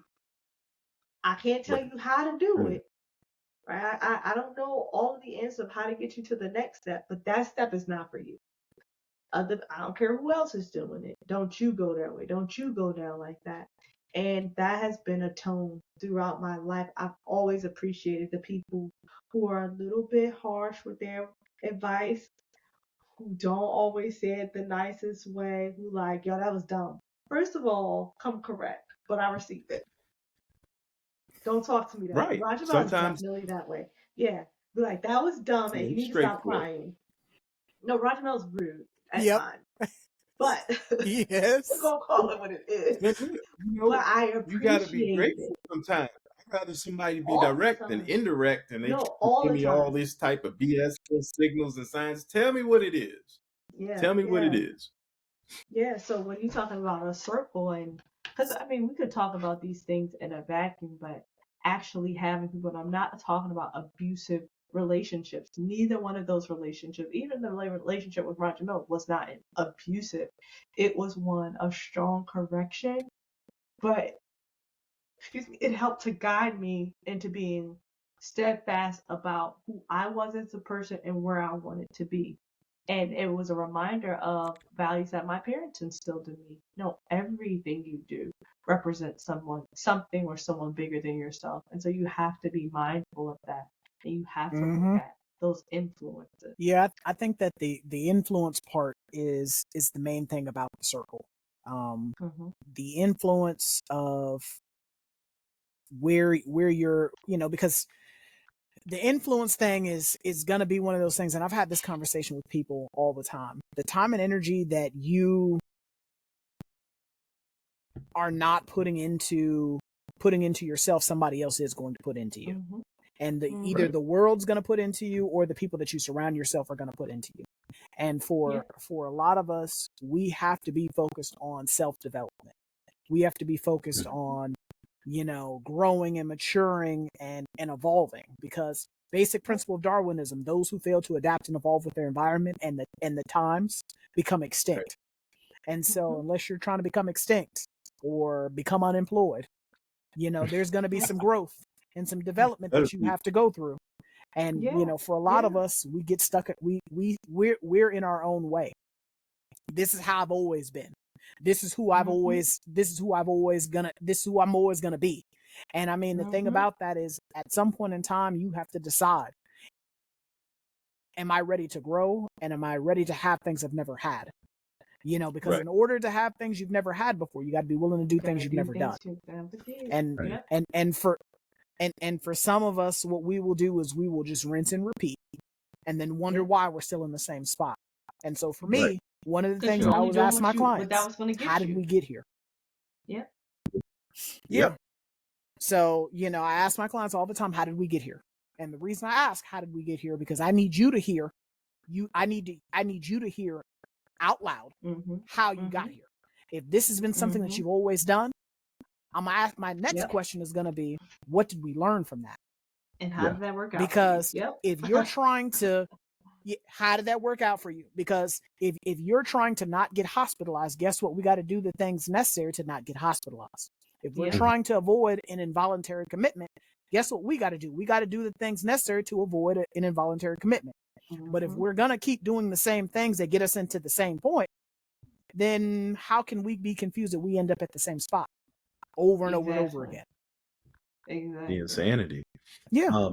I can't tell you how to do it. Right? I don't know all of the answers of how to get you to the next step, but that step is not for you. I don't care who else is doing it. Don't you go that way. Don't you go down like that. And that has been a tone throughout my life. I've always appreciated the people who are a little bit harsh with their advice, who don't always say it the nicest way, who like, yo, that was dumb. First of all, come correct, but I receive it. Don't talk to me that way. Roger Bell is definitely that way. Yeah. Be like, that was dumb and you need to stop crying. No, Roger Bell's rude at times. But yes. we're gonna call it what it is. But I appreciate you gotta be grateful sometimes. I'd rather somebody be direct than indirect, and they give me all this type of BS signals and signs. Tell me what it is. Yeah. Tell me what it is. Yeah, so when you're talking about a circle, and because I mean we could talk about these things in a vacuum, but actually having people, and I'm not talking about abusive relationships. Neither one of those relationships, even the relationship with Roger Miller, was not abusive. It was one of strong correction, but it helped to guide me into being steadfast about who I was as a person and where I wanted to be. And it was a reminder of values that my parents instilled in me. No, everything you do represents something or someone bigger than yourself. And so you have to be mindful of that. And you have to look at those influences. Yeah, I think that the influence part is the main thing about the circle. The influence of where you're, because the influence thing is going to be one of those things, and I've had this conversation with people all the time. The time and energy that you are not putting into yourself, somebody else is going to put into you. And either the world's going to put into you, or the people that you surround yourself are going to put into you. And for a lot of us, we have to be focused on self-development. We have to be focused on growing and maturing and evolving, because basic principle of Darwinism, those who fail to adapt and evolve with their environment and the times become extinct. And so unless you're trying to become extinct or become unemployed, there's going to be some growth and some development that you have to go through. And for a lot of us, we get stuck at we're in our own way. This is how I've always been. This is who I'm always gonna be. And I mean, the thing about that is, at some point in time, you have to decide, am I ready to grow? And am I ready to have things I've never had? Because in order to have things you've never had before, you got to be willing to do things you've never done. And for some of us, what we will do is we will just rinse and repeat, and then wonder why we're still in the same spot. And so for me, one of the things I always ask my clients, how did we get here? Yeah. So, I ask my clients all the time, how did we get here? And the reason I ask, how did we get here? Because I need you to hear, I need you to hear out loud how you got here. If this has been something that you've always done, I'm gonna ask, my next question is going to be, what did we learn from that? And how did that work out? Because if you're trying to How did that work out for you? Because if you're trying to not get hospitalized, guess what? We got to do the things necessary to not get hospitalized. If we're trying to avoid an involuntary commitment, guess what we got to do? We got to do the things necessary to avoid an involuntary commitment. But if we're going to keep doing the same things that get us into the same point, then how can we be confused that we end up at the same spot over and over and over again? Exactly. The insanity. Yeah.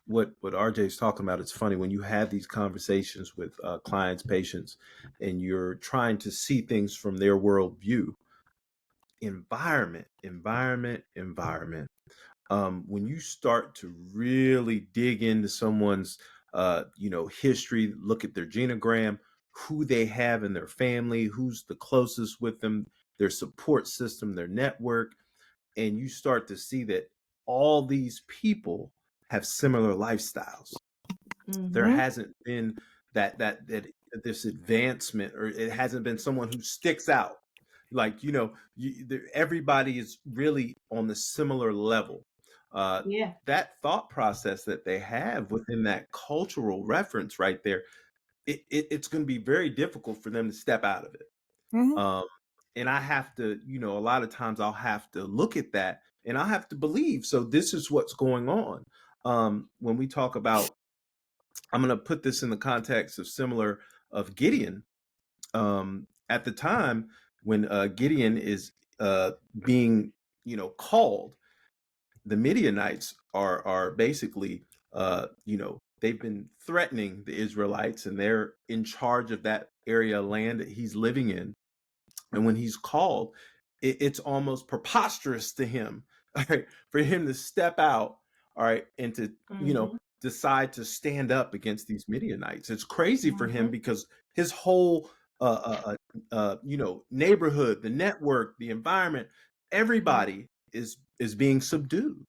What RJ's talking about, it's funny when you have these conversations with clients, patients, and you're trying to see things from their worldview. Environment. When you start to really dig into someone's history, look at their genogram, who they have in their family, who's the closest with them, their support system, their network, and you start to see that all these people have similar lifestyles. There hasn't been that this advancement, or it hasn't been someone who sticks out. Like, everybody is really on the similar level. That thought process that they have within that cultural reference right there, it's going to be very difficult for them to step out of it. And I have to, a lot of times I'll have to look at that and I'll have to believe. So this is what's going on. When we talk about, I'm going to put this in the context of Gideon. At the time when Gideon is being, called, the Midianites are basically, they've been threatening the Israelites, and they're in charge of that area of land that he's living in. And when he's called, it's almost preposterous to him, all right, for him to step out, all right, and to, decide to stand up against these Midianites. It's crazy for him because his whole, neighborhood, the network, the environment, everybody is being subdued.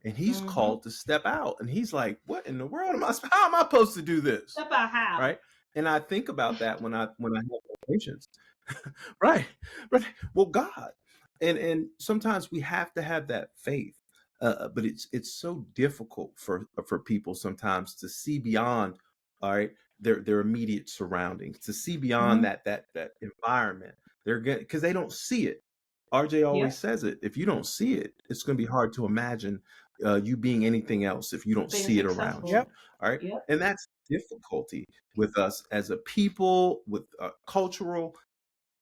And he's called to step out. And he's like, what in the world how am I supposed to do this? Step out how? Right. And I think about that when I have patients. Right. Well, God. And sometimes we have to have that faith. But it's so difficult for people sometimes to see beyond, all right, their immediate surroundings, to see beyond that environment. They're because they don't see it. RJ always says it. If you don't see it, it's going to be hard to imagine you being anything else if you don't see it around you. All right. And that's difficulty with us as a people, with cultural.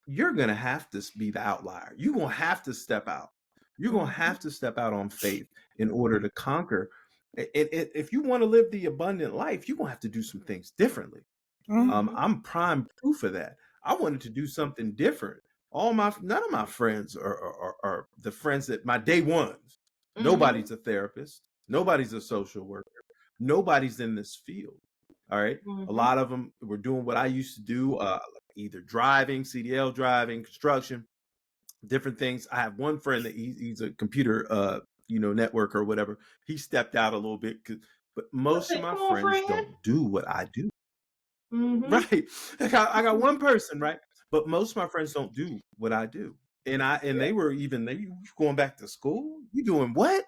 You're going to have to be the outlier. You're going to have to step out. You're going to have to step out on faith in order to conquer. If you want to live the abundant life, you're going to have to do some things differently. I'm prime proof of that. I wanted to do something different. None of my friends are the friends that my day ones. Nobody's a therapist. Nobody's a social worker. Nobody's in this field. All right. A lot of them were doing what I used to do, either driving, CDL driving, construction, different things. I have one friend that he's a computer, network or whatever. He stepped out a little bit, but most of my friends don't do what I do. Right. I got one person, right? But most of my friends don't do what I do. And they were going back to school. You doing what?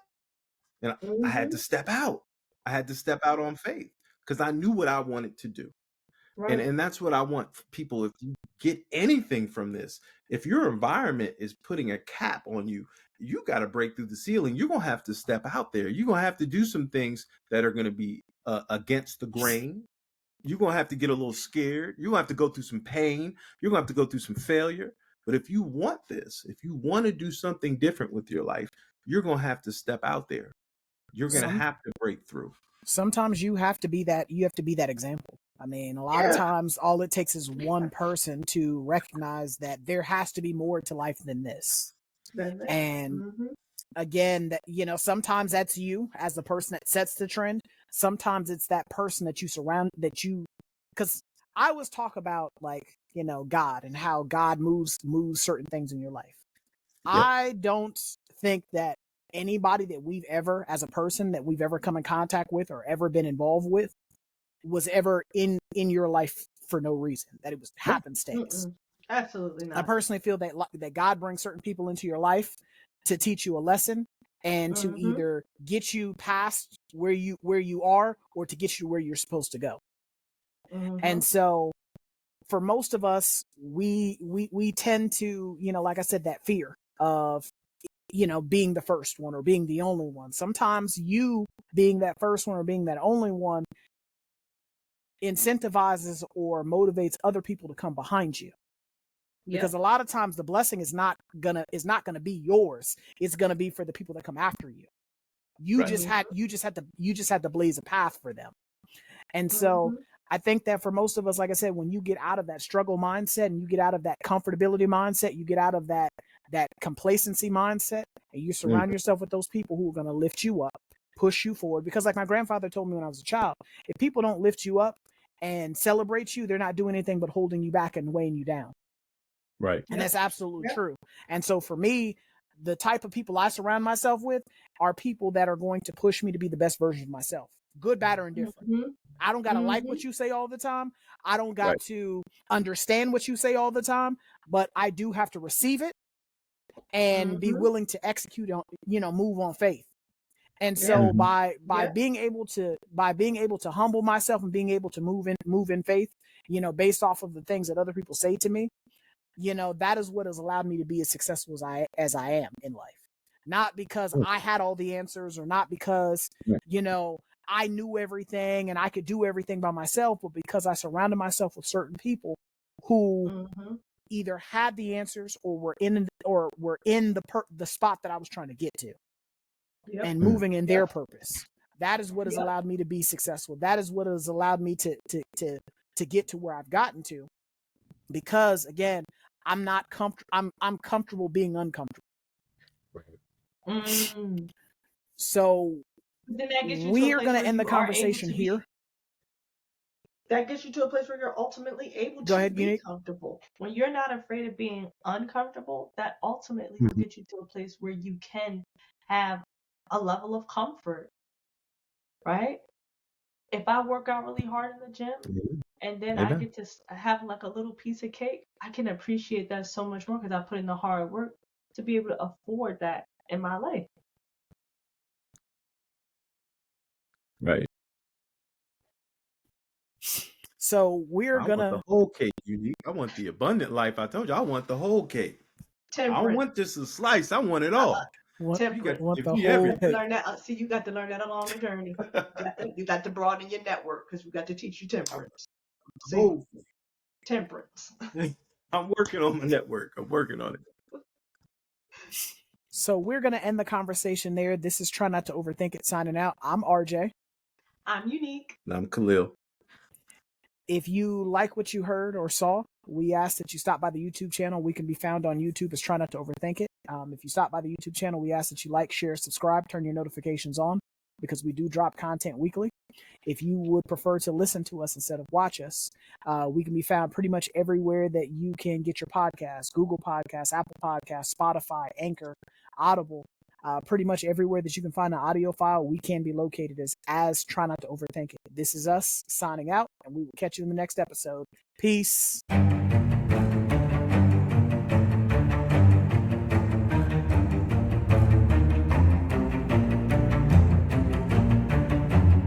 And I had to step out. I had to step out on faith because I knew what I wanted to do. Right. And that's what I want for people. If you get anything from this, if your environment is putting a cap on you, you got to break through the ceiling. You're going to have to step out there. You're going to have to do some things that are going to be against the grain. You're going to have to get a little scared. You're going to have to go through some pain. You're going to have to go through some failure. But if you want this, if you want to do something different with your life, you're going to have to step out there. You're going to have to break through. Sometimes you have to be that example. I mean, a lot of times all it takes is one person to recognize that there has to be more to life than this. And again, that, sometimes that's you as the person that sets the trend. Sometimes it's that person that you surround, because I always talk about God and how God moves certain things in your life. Yep. I don't think that anybody that we've ever, as a person that we've ever come in contact with or ever been involved with, was ever in your life for no reason, that it was happenstance. Absolutely not. I personally feel that God brings certain people into your life to teach you a lesson and to either get you past where you are or to get you where you're supposed to go. And so for most of us, we tend to, like I said, that fear of, being the first one or being the only one. Sometimes you being that first one or being that only one incentivizes or motivates other people to come behind you. Because a lot of times the blessing is not gonna be yours. It's gonna be for the people that come after you. You just had to blaze a path for them. And so I think that for most of us, like I said, when you get out of that struggle mindset and you get out of that comfortability mindset, you get out of that complacency mindset, and you surround yourself with those people who are going to lift you up, push you forward. Because like my grandfather told me when I was a child, if people don't lift you up and celebrate you, they're not doing anything but holding you back and weighing you down. Right. And that's absolutely true. And so for me, the type of people I surround myself with are people that are going to push me to be the best version of myself, good, bad, or indifferent. I don't got to like what you say all the time. I don't got to understand what you say all the time, but I do have to receive it and be willing to execute on, move on faith. And so by being able to humble myself and being able to move in faith, based off of the things that other people say to me, that is what has allowed me to be as successful as I am in life. Not because I had all the answers or not because, I knew everything and I could do everything by myself, but because I surrounded myself with certain people who either had the answers or were in the spot that I was trying to get to and moving in their purpose. That is what has allowed me to be successful. That is what has allowed me to get to where I've gotten to. Because again, I'm not comfortable. I'm comfortable being uncomfortable. So we're going to end the conversation here. That gets you to a place where you're ultimately able to be comfortable. When you're not afraid of being uncomfortable, that ultimately will get you to a place where you can have a level of comfort, right? If I work out really hard in the gym and then I get to have like a little piece of cake, I can appreciate that so much more because I put in the hard work to be able to afford that in my life. Right. So I want the whole cake, Unique. I want the abundant life. I told you I want the whole cake. Temperance. I don't want just a slice. I want it all. Temperance. You got to learn that. See, you got to learn that along the journey. You got to broaden your network because we got to teach you temperance. See, temperance. I'm working on my network. I'm working on it. So we're going to end the conversation there. This is Try Not to Overthink It signing out. I'm RJ. I'm Unique. And I'm Kalhil. If you like what you heard or saw, we ask that you stop by the YouTube channel. We can be found on YouTube as Try Not to Overthink It. If you stop by the YouTube channel, we ask that you like, share, subscribe, turn your notifications on because we do drop content weekly. If you would prefer to listen to us instead of watch us, we can be found pretty much everywhere that you can get your podcasts: Google Podcasts, Apple Podcasts, Spotify, Anchor, Audible. Pretty much everywhere that you can find an audio file, we can be located as Try Not to Overthink It. This is us signing out, and we will catch you in the next episode. Peace.